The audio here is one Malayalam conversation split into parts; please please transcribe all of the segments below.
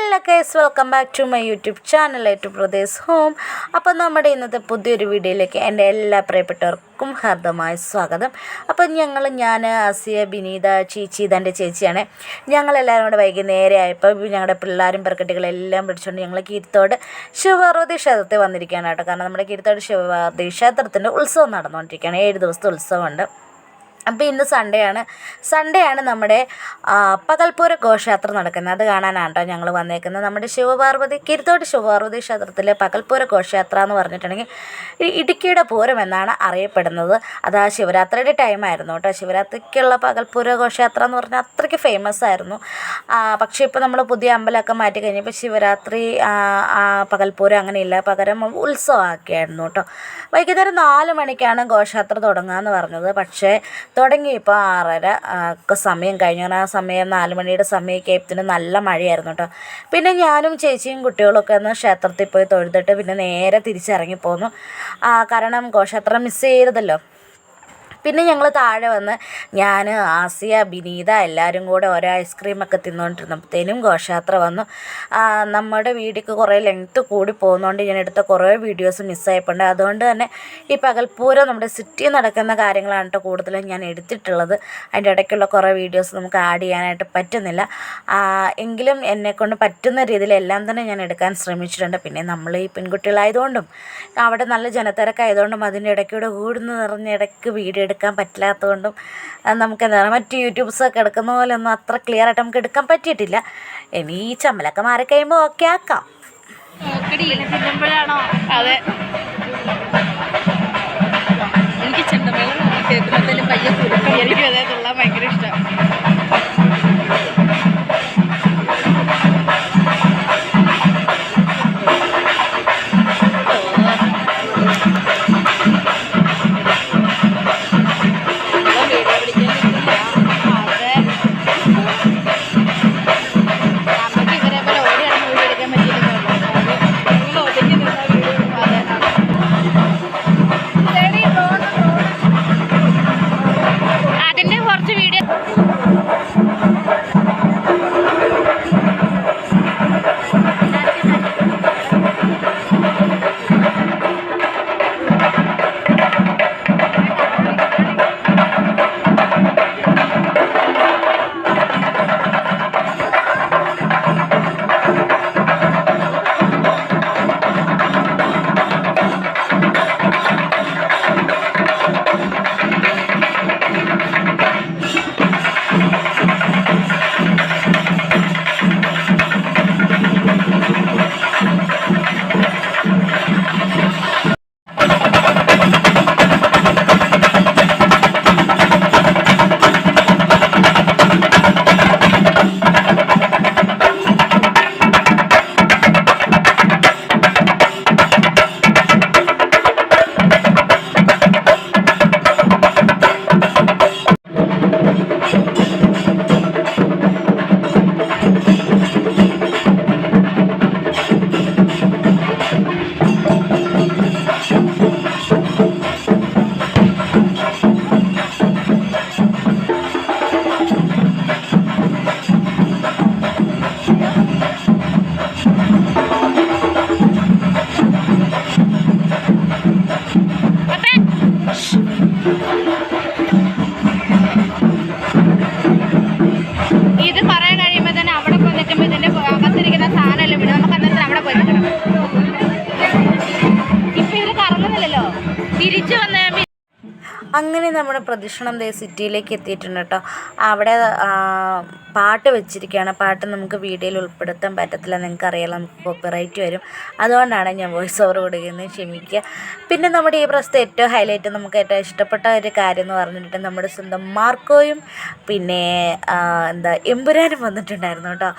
Hello guys, welcome back to my YouTube channel to Pradesh home. അപ്പോൾ നമ്മുടെ ഇന്നത്തെ പുതിയൊരു വീഡിയോയിലേക്ക് എൻ്റെ എല്ലാ പ്രിയപ്പെട്ടവർക്കും ഹാർദമായ സ്വാഗതം. അപ്പം ഞാൻ ആസിയ, ബിനീത, ചേച്ചി, ഇതെൻ്റെ ചേച്ചിയാണ്. ഞങ്ങളെല്ലാവരും കൂടെ വൈകുന്നേരം ആയപ്പോൾ ഞങ്ങളുടെ പിള്ളേരും പെർക്കട്ടികളെല്ലാം പിടിച്ചുകൊണ്ട് ഞങ്ങൾ കീർത്തോട് ശിവപാർവതി ക്ഷേത്രത്തിൽ വന്നിരിക്കുകയാണ് കേട്ടോ. കാരണം നമ്മുടെ കീർത്തോട് ശിവപാർവതി ക്ഷേത്രത്തിൻ്റെ ഉത്സവം നടന്നുകൊണ്ടിരിക്കുകയാണ്. 7 ദിവസത്തെ ഉത്സവമുണ്ട്. അപ്പോൾ ഇന്ന് സൺഡേ ആണ് നമ്മുടെ പകൽപ്പൂര ഘോഷയാത്ര നടക്കുന്നത്. അത് കാണാനാണ് കേട്ടോ ഞങ്ങൾ വന്നേക്കുന്നത്. നമ്മുടെ കീർത്തോട് ശിവപാർവതി ക്ഷേത്രത്തിലെ പകൽപ്പൂര ഘോഷയാത്ര എന്ന് പറഞ്ഞിട്ടുണ്ടെങ്കിൽ ഇടുക്കിയുടെ പൂരം എന്നാണ് അറിയപ്പെടുന്നത്. അത് ആ ശിവരാത്രിയുടെ ടൈമായിരുന്നു കേട്ടോ. ശിവരാത്രിക്കുള്ള പകൽപ്പൂര ഘോഷയാത്ര എന്ന് പറഞ്ഞാൽ അത്രയ്ക്ക് ഫേമസ് ആയിരുന്നു. പക്ഷേ ഇപ്പോൾ നമ്മൾ പുതിയ അമ്പലമൊക്കെ മാറ്റി കഴിഞ്ഞപ്പോൾ ശിവരാത്രി പകൽപ്പൂരം അങ്ങനെയില്ല, പകരം ഉത്സവമാക്കിയായിരുന്നു കേട്ടോ. വൈകുന്നേരം 4 മണിക്കാണ് ഘോഷയാത്ര തുടങ്ങുകയെന്ന് പറഞ്ഞത്. പക്ഷേ തുടങ്ങിയപ്പോൾ 6:30 ഒക്കെ സമയം കഴിഞ്ഞു. ആ സമയം 4 മണിയുടെ സമയമൊക്കെ നല്ല മഴയായിരുന്നു കേട്ടോ. പിന്നെ ഞാനും ചേച്ചിയും കുട്ടികളൊക്കെ ഒന്ന് ക്ഷേത്രത്തിൽ പോയി തൊഴുതിട്ട് പിന്നെ നേരെ തിരിച്ചിറങ്ങിപ്പോന്നു. കാരണം ഘോഷയാത്ര മിസ് ചെയ്തല്ലോ. പിന്നെ ഞങ്ങൾ താഴെ വന്ന് ഞാൻ, ആസിയ, ബിനീത എല്ലാവരും കൂടെ ഓരോ ഐസ്ക്രീമൊക്കെ തിന്നുകൊണ്ടിരുന്നപ്പോഴത്തേനും ഘോഷയാത്ര വന്നു. നമ്മുടെ വീഡിയോക്ക് കുറേ ലെങ്ത്ത് കൂടി പോകുന്നതുകൊണ്ട് ഞാൻ എടുത്ത കുറേ വീഡിയോസ് മിസ്സായിപ്പോണ്ട്. അതുകൊണ്ട് തന്നെ ഈ പകൽപ്പൂരം നമ്മുടെ സിറ്റിയിൽ നടക്കുന്ന കാര്യങ്ങളാണ് കേട്ടോ കൂടുതലും ഞാൻ എടുത്തിട്ടുള്ളത്. അതിൻ്റെ ഇടയ്ക്കുള്ള കുറേ വീഡിയോസ് നമുക്ക് ആഡ് ചെയ്യാനായിട്ട് പറ്റുന്നില്ല. എങ്കിലും എന്നെക്കൊണ്ട് പറ്റുന്ന രീതിയിൽ എല്ലാം തന്നെ ഞാൻ എടുക്കാൻ ശ്രമിച്ചിട്ടുണ്ട്. പിന്നെ നമ്മൾ ഈ പെൺകുട്ടികളായതുകൊണ്ടും അവിടെ നല്ല ജനത്തിരക്കായതുകൊണ്ടും അതിൻ്റെ ഇടയ്ക്കൂടെ നിറഞ്ഞ ഇടയ്ക്ക് വീഡിയോ എടുക്കാൻ പറ്റില്ലാത്തതുകൊണ്ടും നമുക്കെന്താണ് മറ്റ് യൂട്യൂബ്സൊക്കെ എടുക്കുന്ന പോലെ ഒന്നും അത്ര ക്ലിയർ ആയിട്ട് നമുക്ക് എടുക്കാൻ പറ്റിയിട്ടില്ല. ഇനി ഈ ചമ്മലൊക്കെ മാറിക്കഴിയുമ്പോൾ ഓക്കെ ആക്കാം. അതെ, എനിക്ക് ചെണ്ടമേളം കേൾക്കുമ്പോഴത്തേനും പയ്യെ കുടുക്കം. എനിക്കും അതേ തുള്ളാൻ ഭയങ്കര ഇഷ്ടമാണ്. ഇത് പറയാൻ കഴിയുമ്പോൾ തന്നെ അവിടെ പോയി നിൽക്കുമ്പോൾ ഇതിൻ്റെ അകത്തിരിക്കുന്ന സാധനമല്ലേ വിടും. നമുക്ക് അന്നേരത്തിന് അവിടെ പോയി നിൽക്കണം. ഇപ്പം ഇതിൽ കറങ്ങുന്നില്ലല്ലോ, തിരിച്ചു വന്ന. അങ്ങനെ നമ്മുടെ പ്രദക്ഷിണം സിറ്റിയിലേക്ക് എത്തിയിട്ടുണ്ട് കേട്ടോ. അവിടെ പാട്ട് വെച്ചിരിക്കുകയാണ്. പാട്ട് നമുക്ക് വീഡിയോയിൽ ഉൾപ്പെടുത്താൻ പറ്റത്തില്ല, നിങ്ങൾക്കറിയാലോ, നമുക്ക് കോപ്പിറൈറ്റ് വരും. അതുകൊണ്ടാണ് ഞാൻ വോയിസ് ഓവർ കൊടുക്കുന്നത്, ക്ഷമിക്കുക. പിന്നെ നമ്മുടെ ഈ പ്രശ്നത്തെ ഏറ്റവും ഹൈലൈറ്റ്, നമുക്ക് ഏറ്റവും ഇഷ്ടപ്പെട്ട ഒരു കാര്യം എന്ന് പറഞ്ഞിട്ട് നമ്മുടെ സ്വന്തം മാർക്കോയും പിന്നെ എമ്പുരാനും വന്നിട്ടുണ്ടായിരുന്നു കേട്ടോ.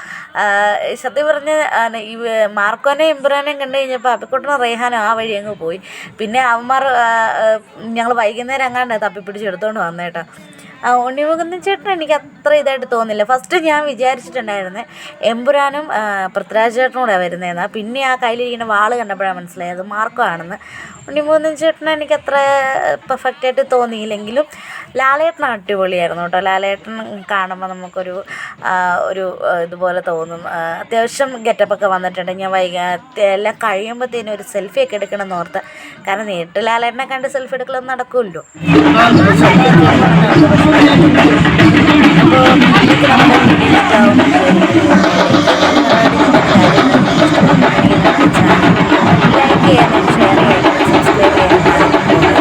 സത്യം പറഞ്ഞ് ഈ മാർക്കോനെ എമ്പുരാനെയും കണ്ടു കഴിഞ്ഞപ്പോൾ അപ്പിക്കുട്ടനും റേഹാനും ആ വഴി അങ്ങ് പോയി. പിന്നെ അവന്മാർ ഞങ്ങൾ വൈകുന്നേരം അങ്ങാണ്ട് തപ്പിപ്പിടിച്ച് എടുത്തുകൊണ്ട് വന്നേട്ടോ. ഉണ്ണിമുകുന്ദൻ ചേട്ടൻ എനിക്ക് അത്ര ഇതായിട്ട് തോന്നില്ല. ഫസ്റ്റ് ഞാൻ വിചാരിച്ചിട്ടുണ്ടായിരുന്നത് എമ്പുരാനും പൃഥ്വിരാജ് ചേട്ടനൂടെ വരുന്നതെന്നാണ്. പിന്നെ ആ കയ്യിലിരിക്കുന്ന വാള് കണ്ടപ്പോഴാണ് മനസ്സിലായത് മാർക്കോ ആണെന്ന്. ഉണ്ണിമുകുന്ദൻ ചേട്ടനെ എനിക്ക് അത്ര പെർഫെക്റ്റായിട്ട് തോന്നിയില്ലെങ്കിലും ലാലേട്ടൻ അടിപൊളിയായിരുന്നു കേട്ടോ. ലാലേട്ടൻ കാണുമ്പോൾ നമുക്കൊരു ഇതുപോലെ തോന്നും. അത്യാവശ്യം ഗെറ്റപ്പൊക്കെ വന്നിട്ടുണ്ട്. ഞാൻ എല്ലാം കഴിയുമ്പോഴത്തേനും ഒരു സെൽഫിയൊക്കെ എടുക്കണമെന്ന് ഓർത്ത്. കാരണം നേരിട്ട് ലാലേട്ടനെ കണ്ട് സെൽഫി എടുക്കലൊന്നും നടക്കുമല്ലോ. അപ്പോൾ ഇതൊക്കെ നമ്മുടെ ലൈക്ക് ചെയ്യാനും ഷെയർ ചെയ്യാനും സബ്സ്ക്രൈബ് ചെയ്യാനും അതുപോലെ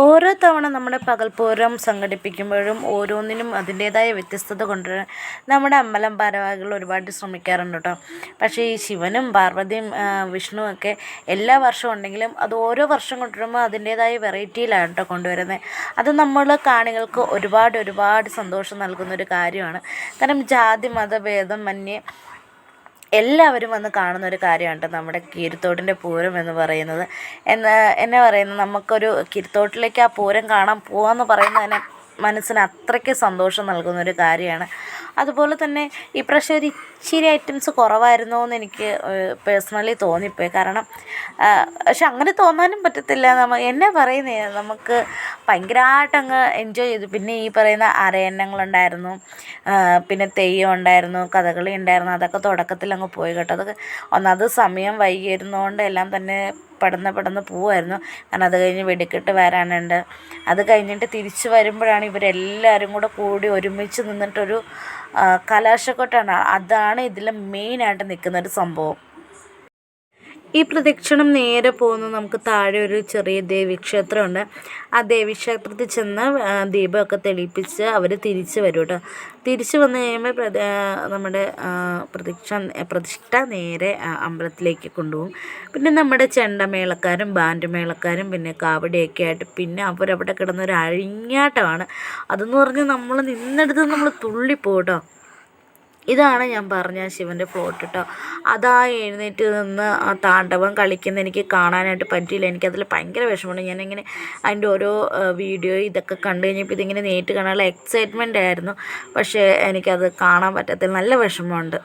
ഓരോ തവണ നമ്മുടെ പകൽപ്പൂരം സംഘടിപ്പിക്കുമ്പോഴും ഓരോന്നിനും അതിൻ്റേതായ വ്യത്യസ്തത കൊണ്ടുവരാൻ നമ്മുടെ അമ്പലം ഭാരവാഹികൾ ഒരുപാട് ശ്രമിക്കാറുണ്ട് കേട്ടോ. പക്ഷേ ഈ ശിവനും പാർവതിയും വിഷ്ണുവൊക്കെ എല്ലാ വർഷവും ഉണ്ടെങ്കിലും അത് ഓരോ വർഷം കൊണ്ടുവരുമ്പോൾ അതിൻ്റേതായ വെറൈറ്റിയിലാണ് കേട്ടോ കൊണ്ടുവരുന്നത്. അത് നമ്മൾ കാണികൾക്ക് ഒരുപാട് സന്തോഷം നൽകുന്നൊരു കാര്യമാണ്. കാരണം ജാതി മതഭേദമന്യേ എല്ലാവരും വന്ന് കാണുന്നൊരു കാര്യമാണ് കേട്ടോ നമ്മുടെ കീരിത്തോട്ടിൻ്റെ പൂരം എന്ന് പറയുന്നത്. എന്നെ പറയുന്നത് നമുക്കൊരു കീരിത്തോട്ടിലേക്ക് ആ പൂരം കാണാൻ പോകാമെന്ന് പറയുന്നത് തന്നെ മനസ്സിന് അത്രയ്ക്ക് സന്തോഷം നൽകുന്നൊരു കാര്യമാണ്. അതുപോലെ തന്നെ ഈ പ്രാവശ്യം ഒരു ഇച്ചിരി ഐറ്റംസ് കുറവായിരുന്നോ എന്ന് എനിക്ക് പേഴ്സണലി തോന്നിപ്പോയി. കാരണം പക്ഷെ അങ്ങനെ തോന്നാനും പറ്റത്തില്ല. എന്നാ പറയുന്നേ, നമുക്ക് ഭയങ്കരമായിട്ട് അങ്ങ് എൻജോയ് ചെയ്തു. പിന്നെ ഈ പറയുന്ന അരയന്നങ്ങളുണ്ടായിരുന്നു, പിന്നെ തെയ്യം ഉണ്ടായിരുന്നു, കഥകളി ഉണ്ടായിരുന്നു. അതൊക്കെ തുടക്കത്തിൽ അങ്ങ് പോയി കേട്ടോ. അതൊക്കെ ഒന്നാമത് സമയം വൈകിയിരുന്നതുകൊണ്ട് എല്ലാം തന്നെ പെട്ടെന്ന് പോവുമായിരുന്നു. കാരണം അത് കഴിഞ്ഞ് വെടിക്കെട്ട് വരാനുണ്ട്. അത് കഴിഞ്ഞിട്ട് തിരിച്ച് വരുമ്പോഴാണ് ഇവരെല്ലാവരും കൂടി ഒരുമിച്ച് നിന്നിട്ടൊരു കലാശക്കൊട്ടാണ്. അതാണ് ഇതിൽ മെയിനായിട്ട് നിൽക്കുന്നൊരു സംഭവം. ഈ പ്രദക്ഷിണം നേരെ പോകുന്നത് നമുക്ക് താഴെ ഒരു ചെറിയ ദേവീക്ഷേത്രമുണ്ട്. ആ ദേവീക്ഷേത്രത്തിൽ ചെന്ന് ദീപമൊക്കെ തെളിയിപ്പിച്ച് അവർ തിരിച്ച് വരും കേട്ടോ. തിരിച്ച് വന്നു കഴിയുമ്പോൾ നമ്മുടെ പ്രതിഷ്ഠ നേരെ അമ്പലത്തിലേക്ക് കൊണ്ടുപോകും. പിന്നെ നമ്മുടെ ചെണ്ടമേളക്കാരും ബാൻഡ് മേളക്കാരും പിന്നെ കാവടിയൊക്കെ ആയിട്ട് പിന്നെ അവരവിടെ കിടന്നൊരു അഴിഞ്ഞാട്ടമാണ്. അതെന്ന് പറഞ്ഞാൽ നമ്മൾ നിന്നെടുത്ത് നമ്മൾ തുള്ളിപ്പോകും കേട്ടോ. ഇതാണ് ഞാൻ പറഞ്ഞ ശിവൻ്റെ ഫ്ലോട്ട് കേട്ടോ. അതാ എഴുന്നേറ്റ് നിന്ന് ആ താണ്ഡവം കളിക്കുന്ന എനിക്ക് കാണാനായിട്ട് പറ്റിയില്ല. എനിക്കതിൽ ഭയങ്കര വിഷമമുണ്ട്. ഞാനിങ്ങനെ അതിൻ്റെ ഓരോ വീഡിയോ ഇതൊക്കെ കണ്ടു കഴിഞ്ഞപ്പോൾ ഇതിങ്ങനെ നേരിട്ട് കാണാനുള്ള എക്സൈറ്റ്മെൻ്റ് ആയിരുന്നു. പക്ഷേ എനിക്കത് കാണാൻ പറ്റത്തില്ല. നല്ല വിഷമമുണ്ട്.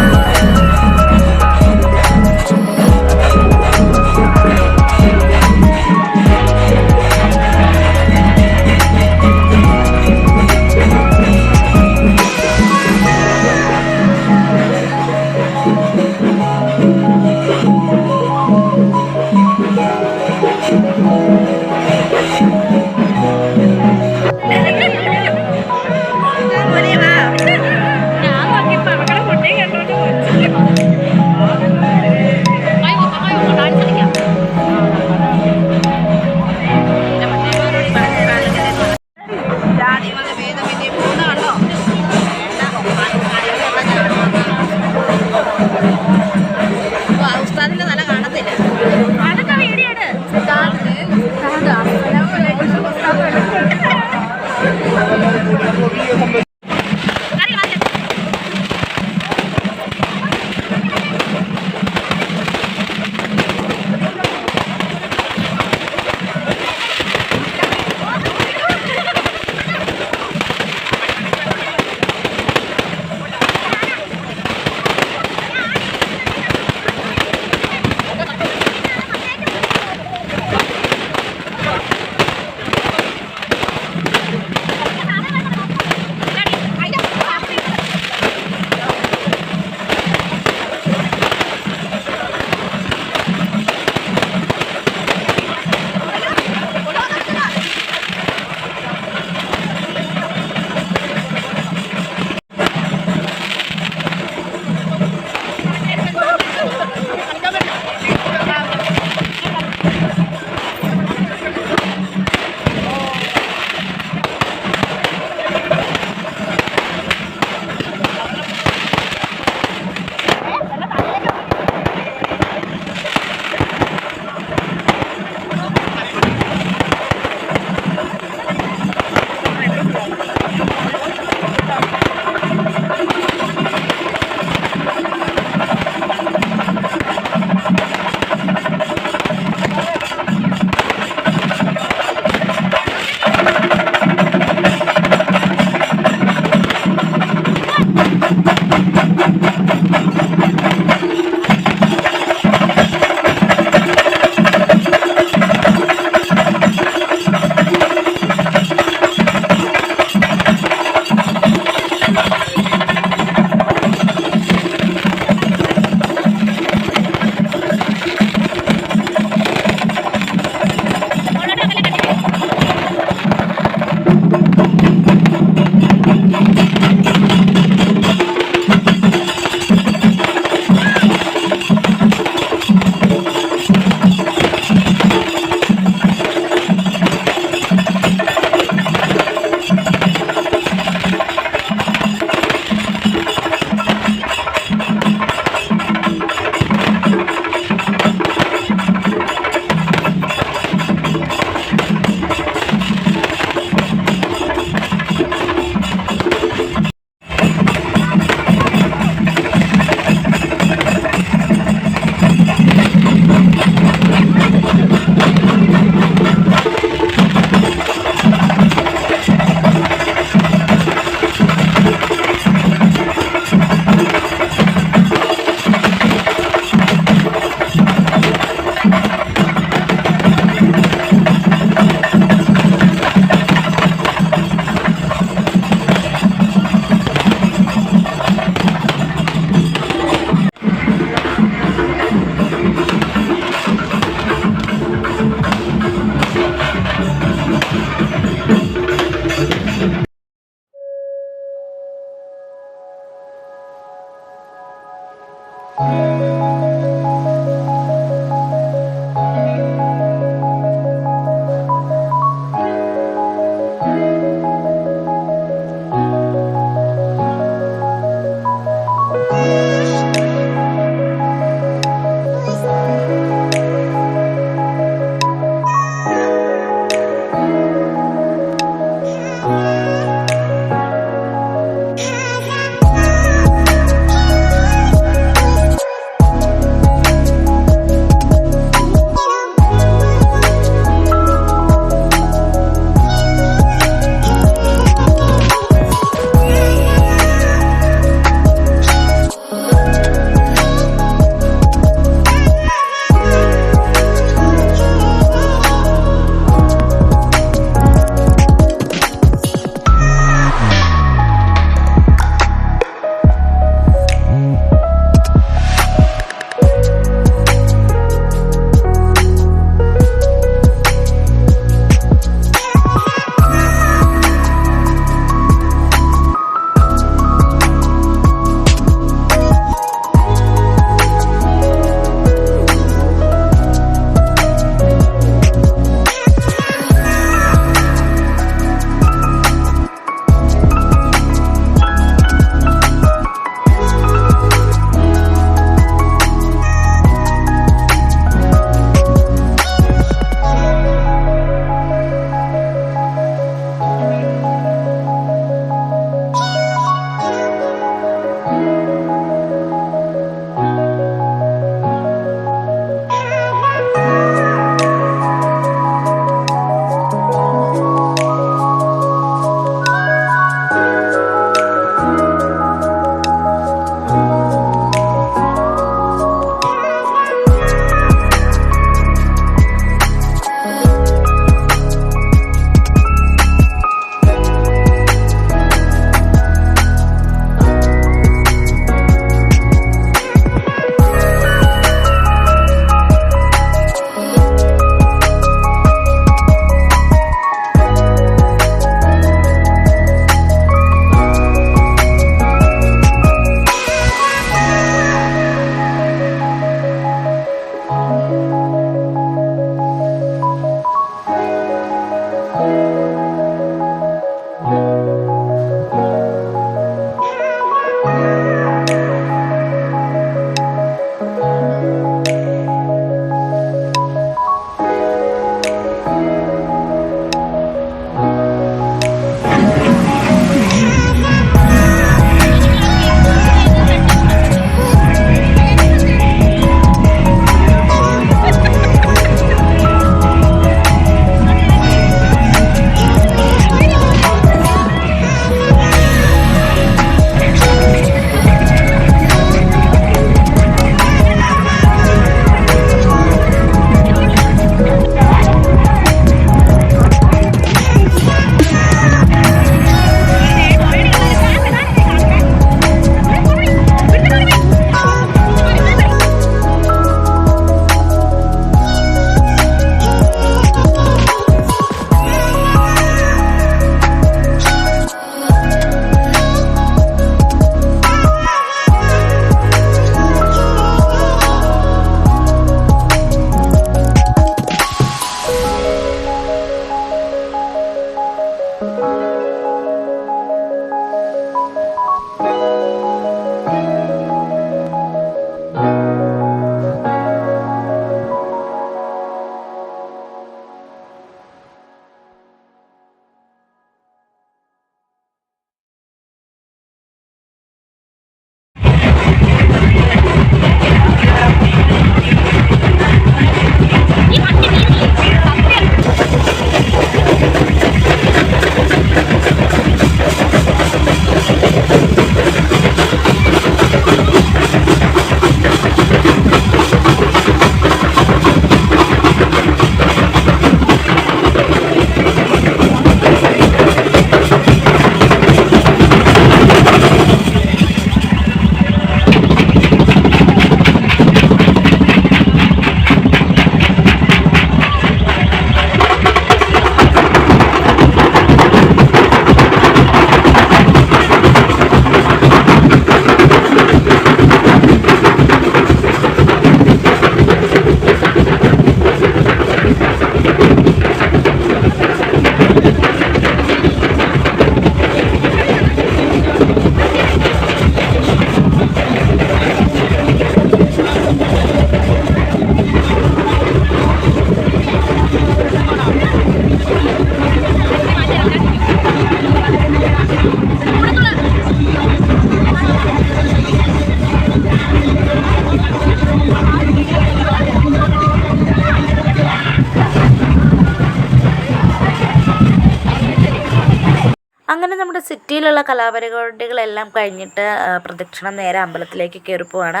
അങ്ങനെ നമ്മുടെ സിറ്റിയിലുള്ള കലാപരിപാടികളെല്ലാം കഴിഞ്ഞിട്ട് പ്രദക്ഷിണം നേരെ അമ്പലത്തിലേക്ക് കയറി പോവാണ്.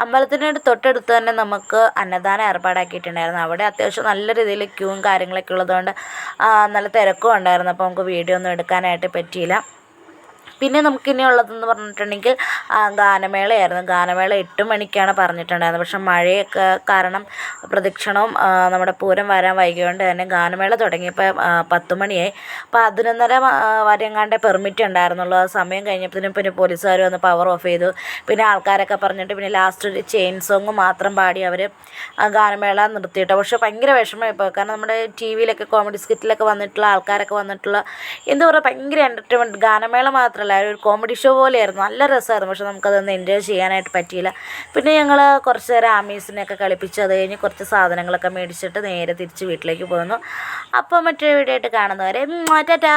അമ്പലത്തിനോട് തൊട്ടടുത്ത് തന്നെ നമുക്ക് അന്നദാനം ഏർപ്പാടാക്കിയിട്ടുണ്ടായിരുന്നു. അവിടെ അത്യാവശ്യം നല്ല രീതിയിൽ ക്യൂവും കാര്യങ്ങളൊക്കെ ഉള്ളതുകൊണ്ട് നല്ല തിരക്കും ഉണ്ടായിരുന്നു. അപ്പോൾ നമുക്ക് വീഡിയോ ഒന്നും എടുക്കാനായിട്ട് പറ്റിയില്ല. പിന്നെ നമുക്കിനി ഉള്ളതെന്ന് പറഞ്ഞിട്ടുണ്ടെങ്കിൽ ഗാനമേളയായിരുന്നു. ഗാനമേള 8 മണിക്കാണ് പറഞ്ഞിട്ടുണ്ടായിരുന്നത്. പക്ഷെ മഴയൊക്കെ കാരണം പ്രദക്ഷിണവും നമ്മുടെ പൂരം വരാൻ വൈകിയോണ്ട് തന്നെ ഗാനമേള തുടങ്ങിയപ്പോൾ 10 മണിയായി. അപ്പോൾ 11:30 വരെ എങ്ങാണ്ടേ പെർമിറ്റ് ഉണ്ടായിരുന്നുള്ളൂ. ആ സമയം കഴിഞ്ഞപ്പോഴത്തേനും പിന്നെ പോലീസുകാർ വന്ന് പവർ ഓഫ് ചെയ്തു. പിന്നെ ആൾക്കാരൊക്കെ പറഞ്ഞിട്ട് പിന്നെ ലാസ്റ്റ് ഒരു ചെയിൻ സോങ് മാത്രം പാടി അവർ ഗാനമേള നിർത്തിയിട്ടോ. പക്ഷെ ഭയങ്കര വിഷമമായിപ്പോൾ. കാരണം നമ്മുടെ ടി വിയിലൊക്കെ കോമഡി സ്കിറ്റിലൊക്കെ വന്നിട്ടുള്ള ആൾക്കാരൊക്കെ വന്നിട്ടുള്ള എന്താ പറയുക ഭയങ്കര എൻ്റർടൈൻമെൻറ്റ്. ഗാനമേള മാത്രമല്ല ഒരു കോമഡി ഷോ പോലെയായിരുന്നു. നല്ല രസമായിരുന്നു. പക്ഷെ നമുക്കതൊന്ന് എൻജോയ് ചെയ്യാനായിട്ട് പറ്റിയില്ല. പിന്നെ ഞങ്ങൾ കുറച്ച് നേരം ആമീസിനെയൊക്കെ കളിപ്പിച്ച് അത് കഴിഞ്ഞ് കുറച്ച് സാധനങ്ങളൊക്കെ മേടിച്ചിട്ട് നേരെ തിരിച്ച് വീട്ടിലേക്ക് പോന്നു. അപ്പോൾ മറ്റൊരു വീഡിയോ ആയിട്ട് കാണുന്നവരെ ടാറ്റാ.